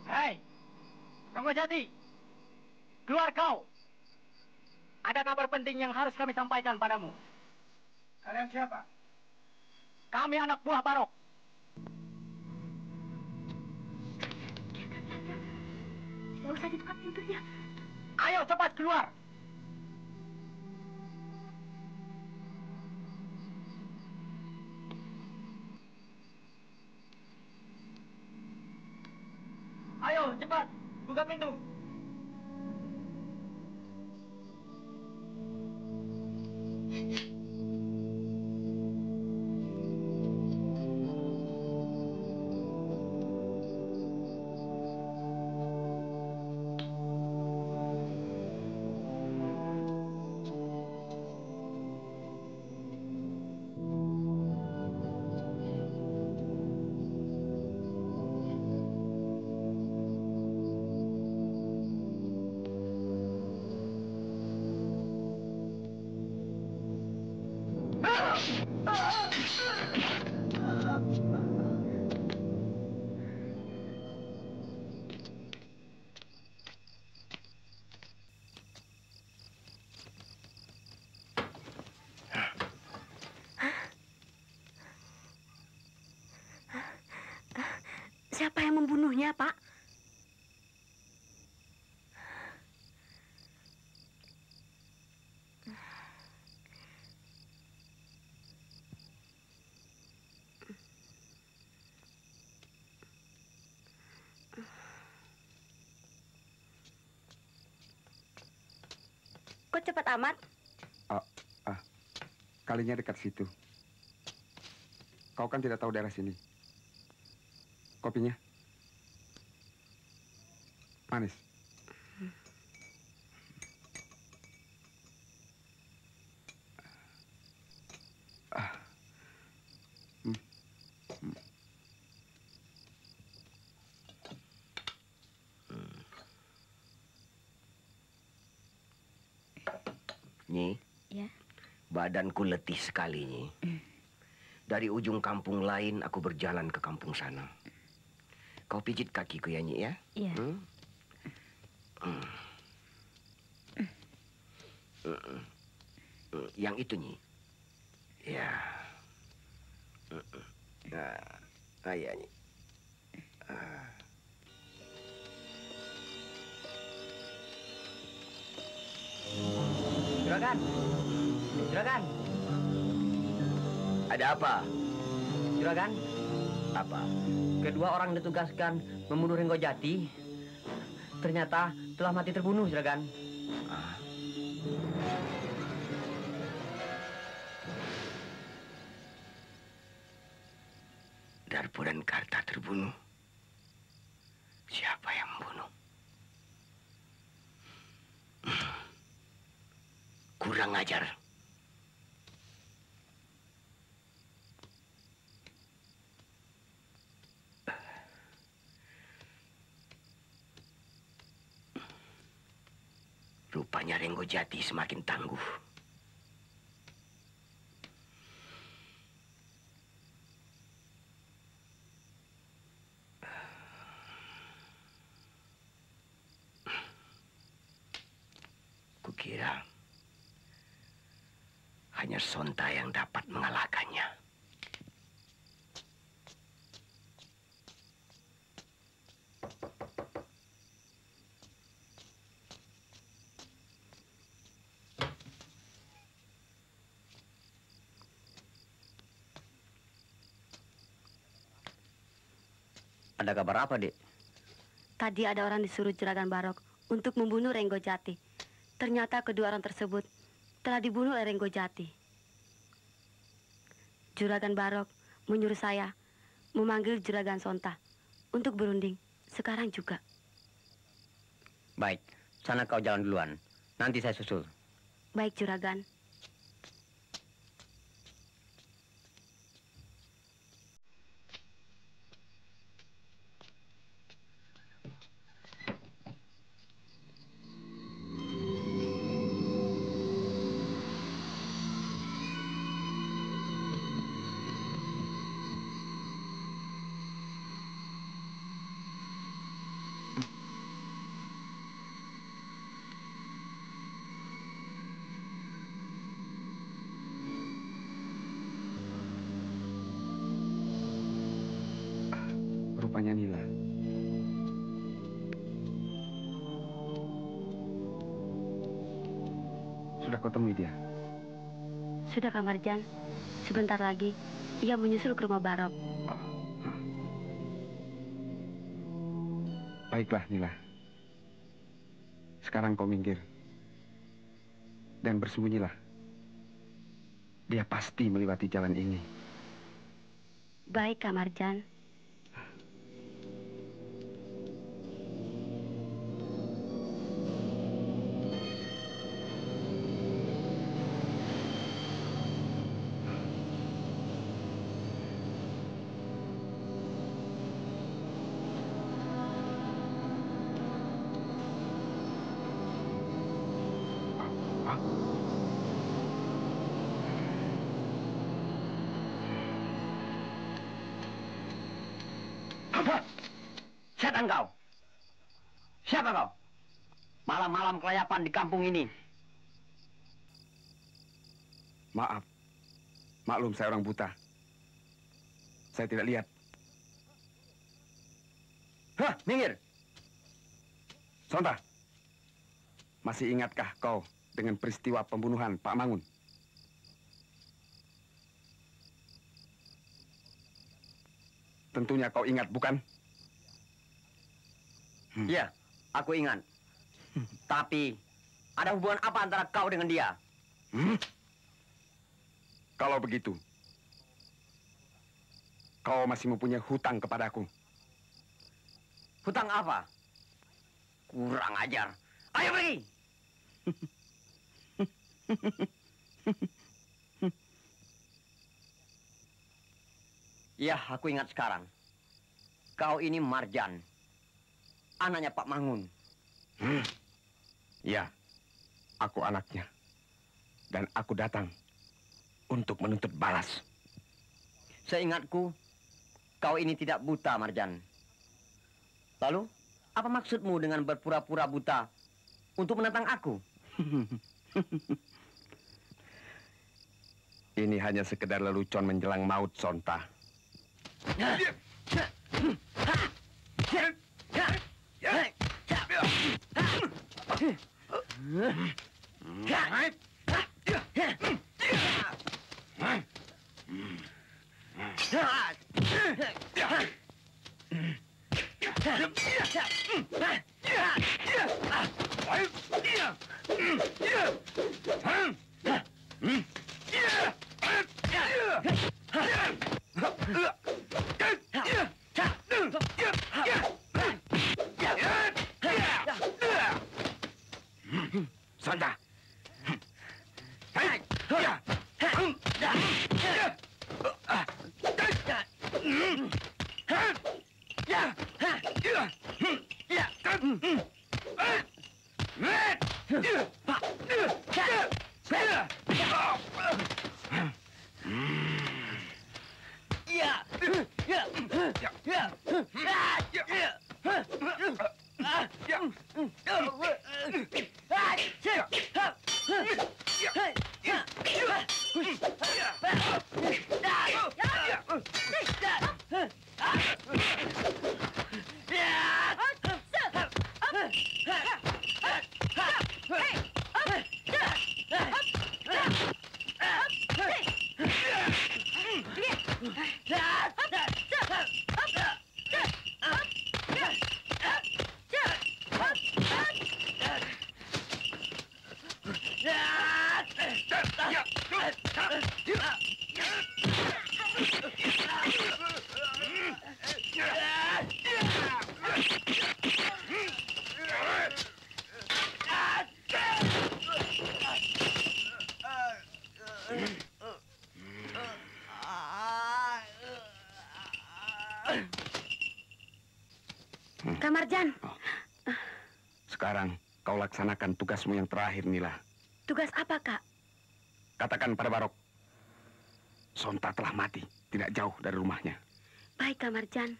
Hei, Ronggojati, keluar kau. Ada kabar penting yang harus kami sampaikan padamu. Kalian siapa? Kami anak buah Barok. Tidak usah dibuka pintunya. Ayo cepat keluar. Ayo cepat, buka pintu. Siapa yang membunuhnya, Pak? Kok cepat amat? Kalinya dekat situ. Kau kan tidak tahu daerah sini. Kopinya? Manis. Nyi, Ya. badanku letih sekali, Nyi. Dari ujung kampung lain aku berjalan ke kampung sana. Kau pijit kakiku ya, Nyi, ya? Iya. Yang itu, Nyi. Ya. Ya, Nyi. Juragan. Juragan. Ada apa? Juragan. Apa? Kedua orang ditugaskan membunuh Ringgojati ternyata telah mati terbunuh, Juragan. Darpo dan Karta terbunuh. Siapa yang membunuh? Kurang ajar. Rupanya Ringgojati semakin tangguh. Kukira hanya Sonta yang dapat mengalahkannya. Ada kabar apa, Dek? Tadi ada orang disuruh Juragan Barok untuk membunuh Renggo Jati. Ternyata kedua orang tersebut telah dibunuh oleh Renggo Jati. Juragan Barok menyuruh saya memanggil Juragan Sonta untuk berunding sekarang juga. Baik, sana kau jalan duluan. Nanti saya susul. Baik, Juragan. Rupanya Nila. Sudah kau temui dia? Sudah, Kang Marjan. Sebentar lagi ia menyusul ke rumah Barok. Baiklah, Nila. Sekarang kau minggir. Dan bersembunyilah. Dia pasti melewati jalan ini. Baik, Kang Marjan. Setan kau! Siapa kau? Malam-malam kelayapan di kampung ini. Maaf. Maklum saya orang buta. Saya tidak lihat. Hah, minggir! Sonta, masih ingatkah kau dengan peristiwa pembunuhan Pak Mangun? Tentunya kau ingat, bukan? Iya, aku ingat. Tapi, ada hubungan apa antara kau dengan dia? Kalau begitu, kau masih mempunyai hutang kepadaku. Hutang apa? Kurang ajar. Ayo pergi! Ya, aku ingat sekarang. Kau ini Marjan. Anaknya Pak Mangun. Ya, aku anaknya. Dan aku datang untuk menuntut balas. Seingatku, kau ini tidak buta, Marjan. Lalu, apa maksudmu dengan berpura-pura buta untuk menentang aku? Ini hanya sekedar lelucon menjelang maut, Sonta. Sonta. Kak Marjan. Sekarang kau laksanakan tugasmu yang terakhir, Nila. Tugas apa, Kak? Katakan pada Barok, Sonta telah mati, tidak jauh dari rumahnya. Baik, Kak Marjan.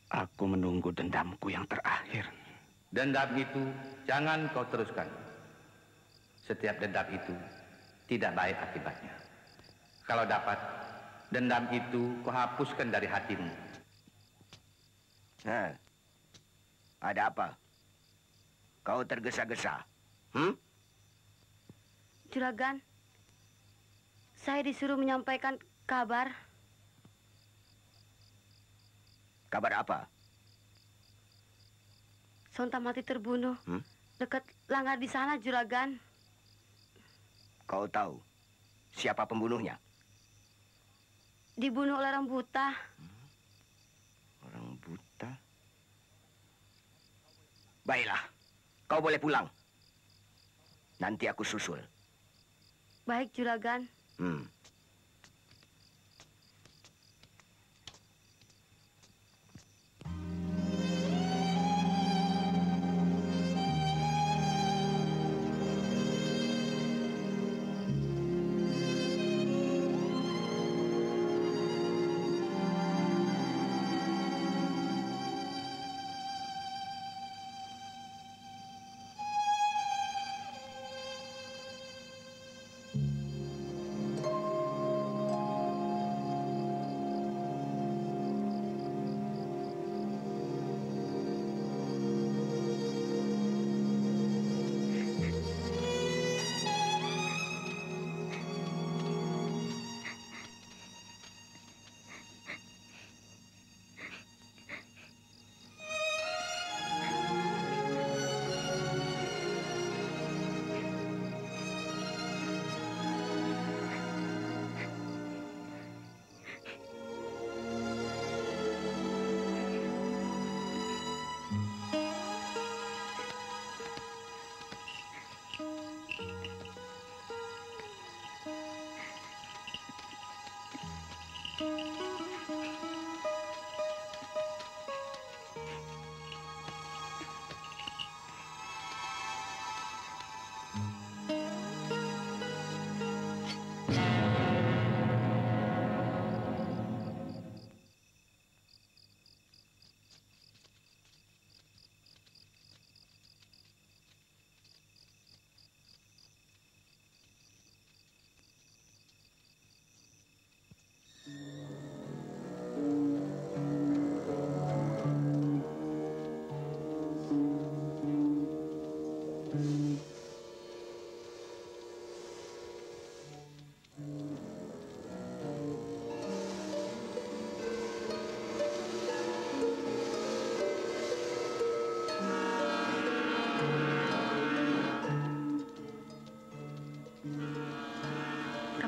Aku menunggu dendamku yang terakhir. Dendam itu jangan kau teruskan. Setiap dendam itu tidak baik akibatnya. Kalau dapat, dendam itu kau hapuskan dari hatimu. Ada apa? Kau tergesa-gesa. Juragan, saya disuruh menyampaikan kabar. Kabar apa? Sonta mati terbunuh. Dekat langgar di sana, Juragan. Kau tahu siapa pembunuhnya? Dibunuh oleh orang buta. Orang buta? Baiklah, kau boleh pulang. Nanti aku susul. Baik, Juragan.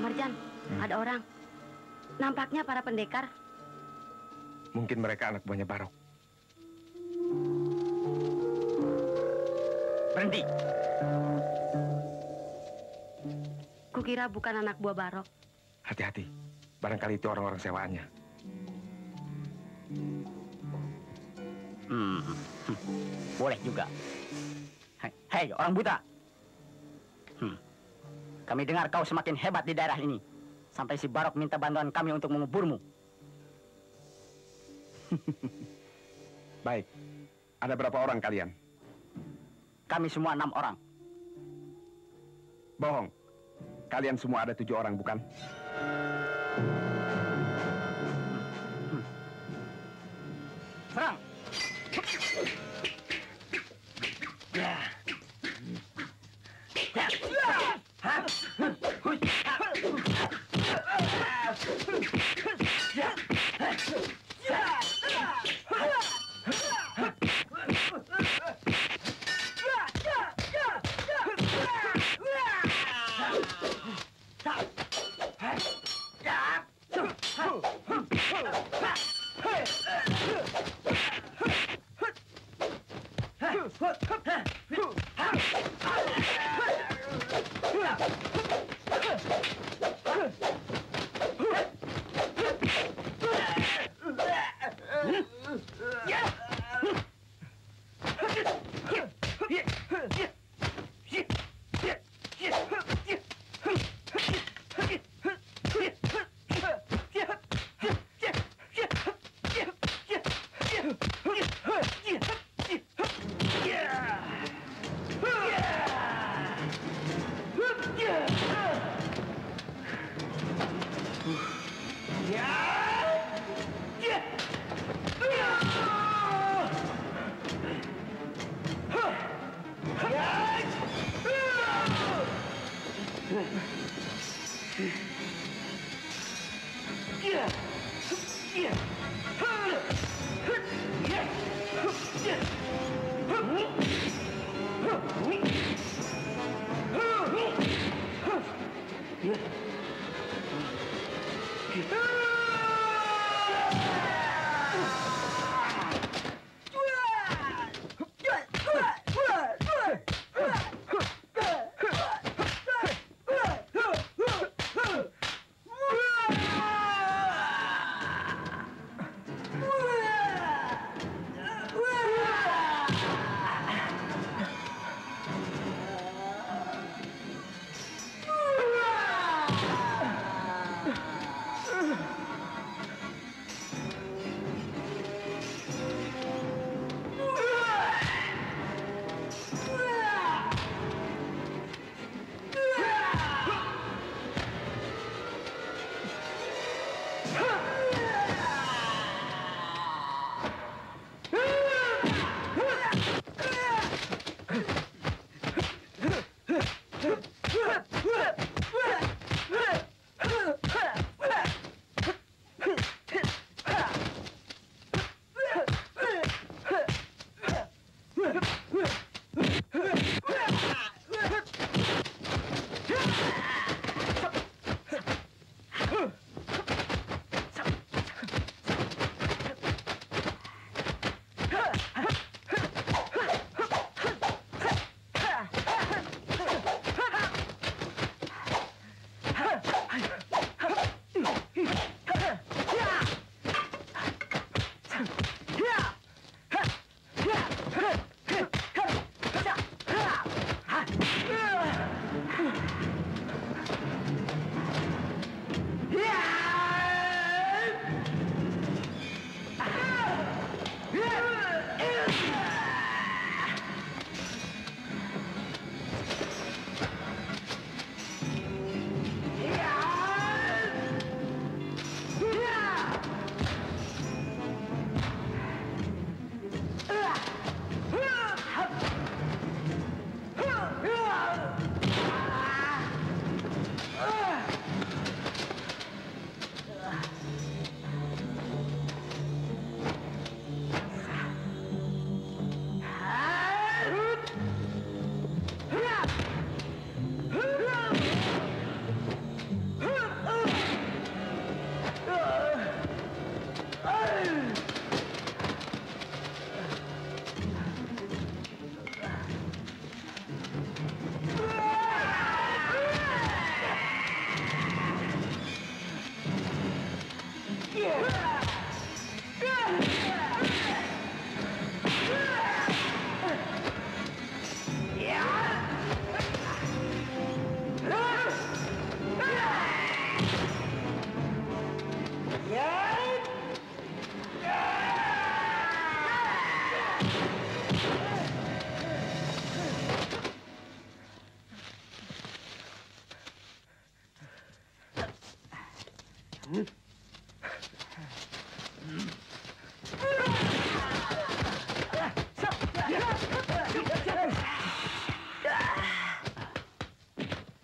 Marjan, ada orang. Nampaknya para pendekar. Mungkin mereka anak buahnya Barok. Berhenti. Kukira bukan anak buah Barok. Hati-hati. Barangkali itu orang-orang sewaannya. Boleh juga. Hei, orang buta. Kami dengar kau semakin hebat di daerah ini. Sampai si Barok minta bantuan kami untuk menguburmu. Baik. Ada berapa orang kalian? Kami semua 6 orang. Bohong. Kalian semua ada 7 orang, bukan? Serang!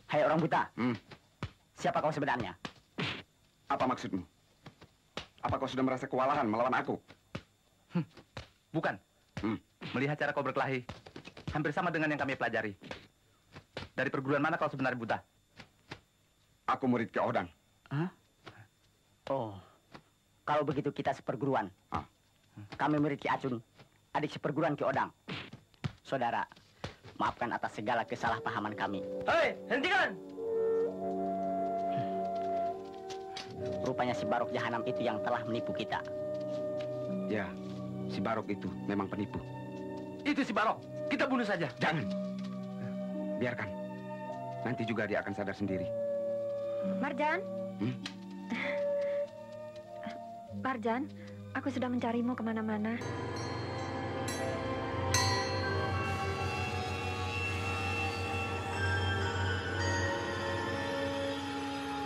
Hai orang buta, siapa kau sebenarnya? Apa maksudmu? Apa kau sudah merasa kewalahan melawan aku? Bukan. Melihat cara kau berkelahi, hampir sama dengan yang kami pelajari. Dari perguruan mana kau sebenarnya buta? Aku murid Ki Odang. Hah? Oh, kalau begitu kita seperguruan. Kami murid Ki Acun, adik seperguruan Ki Odang. Saudara, maafkan atas segala kesalahpahaman kami. Hei, hentikan! Rupanya si Barok Jahanam itu yang telah menipu kita. Ya, si Barok itu memang penipu. Itu si Barok. Kita bunuh saja. Jangan. Biarkan. Nanti juga dia akan sadar sendiri. Marjan? Marjan, aku sudah mencarimu kemana-mana.